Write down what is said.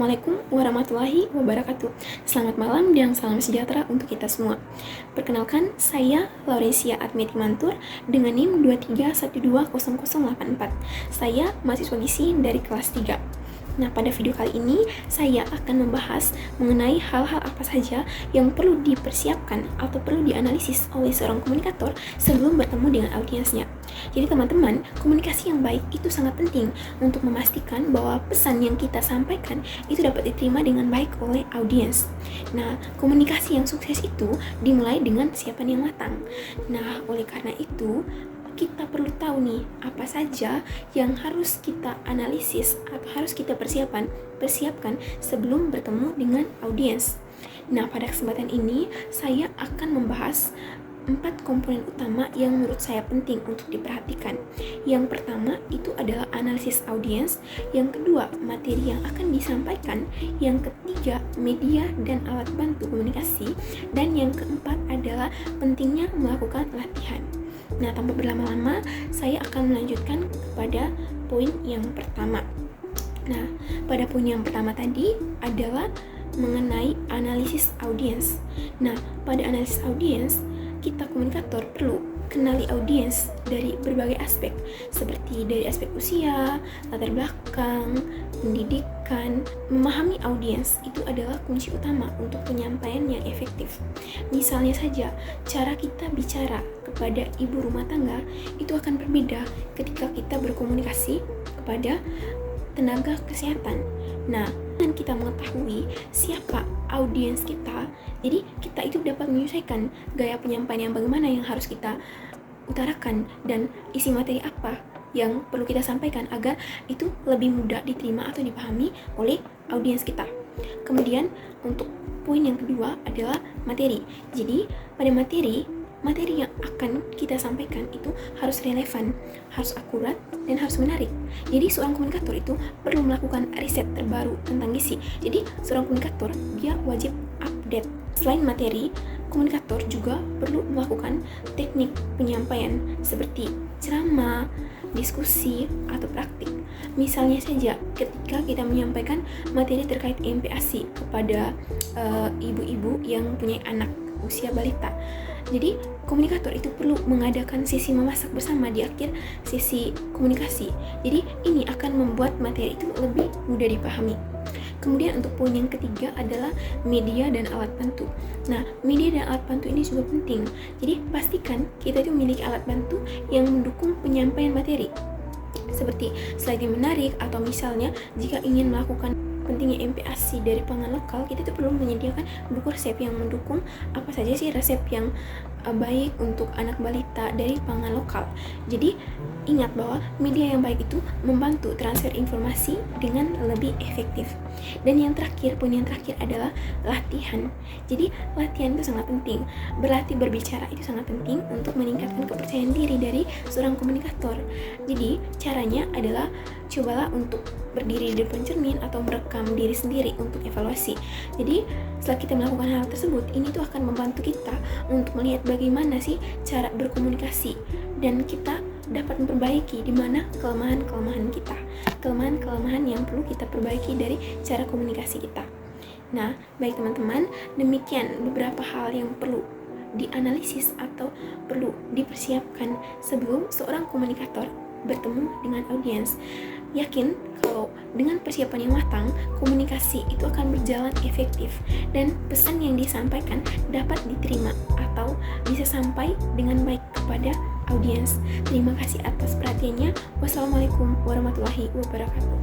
Assalamualaikum warahmatullahi wabarakatuh. Selamat malam dan salam sejahtera untuk kita semua. Perkenalkan, saya Laurencia Admeti Mantur dengan NIM 23120084. Saya mahasiswa gizi dari kelas 3. Nah, pada video kali ini saya akan membahas mengenai hal-hal apa saja yang perlu dipersiapkan atau perlu dianalisis oleh seorang komunikator sebelum bertemu dengan audiensnya. Jadi teman-teman, komunikasi yang baik itu sangat penting untuk memastikan bahwa pesan yang kita sampaikan itu dapat diterima dengan baik oleh audiens. Nah, komunikasi yang sukses itu dimulai dengan persiapan yang matang. Nah, oleh karena itu, kita perlu tahu nih apa saja yang harus kita analisis atau harus kita persiapkan sebelum bertemu dengan audiens. Nah, pada kesempatan ini saya akan membahas 4 komponen utama yang menurut saya penting untuk diperhatikan. Yang pertama itu adalah analisis audiens, yang kedua materi yang akan disampaikan, yang ketiga media dan alat bantu komunikasi, dan yang keempat adalah pentingnya melakukan latihan. Nah, tanpa berlama-lama, saya akan melanjutkan kepada poin yang pertama. Nah, pada poin yang pertama tadi adalah mengenai analisis audiens. Nah, pada analisis audiens, kita komunikator perlu kenali audiens dari berbagai aspek, seperti dari aspek usia, latar belakang, pendidikan. Memahami audiens itu adalah kunci utama untuk penyampaian yang efektif. Misalnya saja, cara kita bicara kepada ibu rumah tangga itu akan berbeda ketika kita berkomunikasi kepada tenaga kesehatan. Nah, dengan kita mengetahui siapa audiens kita, jadi kita itu dapat menyesuaikan gaya penyampaian yang bagaimana yang harus kita utarakan dan isi materi apa yang perlu kita sampaikan agar itu lebih mudah diterima atau dipahami oleh audiens kita. Kemudian untuk poin yang kedua adalah materi. Jadi pada materi yang akan kita sampaikan itu harus relevan, harus akurat, dan harus menarik. Jadi seorang komunikator itu perlu melakukan riset terbaru tentang gizi. Jadi seorang komunikator dia wajib update. Selain materi, komunikator juga perlu melakukan teknik penyampaian seperti ceramah, diskusi, atau praktik. Misalnya saja ketika kita menyampaikan materi terkait MPASI kepada ibu-ibu yang punya anak usia balita. Jadi komunikator itu perlu mengadakan sesi memasak bersama di akhir sesi komunikasi. Jadi ini akan membuat materi itu lebih mudah dipahami. Kemudian untuk poin yang ketiga adalah media dan alat bantu. Nah, media dan alat bantu ini juga penting. Jadi pastikan kita itu memiliki alat bantu yang mendukung penyampaian materi, seperti slide yang menarik, atau misalnya jika ingin melakukan pentingnya MPASI dari pangan lokal, kita tuh perlu menyediakan buku resep yang mendukung apa saja sih resep yang baik untuk anak balita dari pangan lokal. Jadi ingat bahwa media yang baik itu membantu transfer informasi dengan lebih efektif. Dan yang terakhir, poin yang terakhir adalah latihan. Jadi latihan itu sangat penting. Berlatih berbicara itu sangat penting untuk meningkatkan kepercayaan diri dari seorang komunikator. Jadi caranya adalah cobalah untuk berdiri di depan cermin atau merekam diri sendiri untuk evaluasi. Jadi setelah kita melakukan hal tersebut, ini tuh akan membantu kita untuk melihat bagaimana sih cara berkomunikasi, dan kita dapat memperbaiki di mana kelemahan-kelemahan kita, kelemahan-kelemahan yang perlu kita perbaiki dari cara komunikasi kita. Nah, baik teman-teman, demikian beberapa hal yang perlu dianalisis atau perlu dipersiapkan sebelum seorang komunikator bertemu dengan audiens. Yakin kalau dengan persiapan yang matang, komunikasi itu akan berjalan efektif dan pesan yang disampaikan dapat diterima atau bisa sampai dengan baik kepada audiens. Terima kasih atas perhatiannya. Wassalamualaikum warahmatullahi wabarakatuh.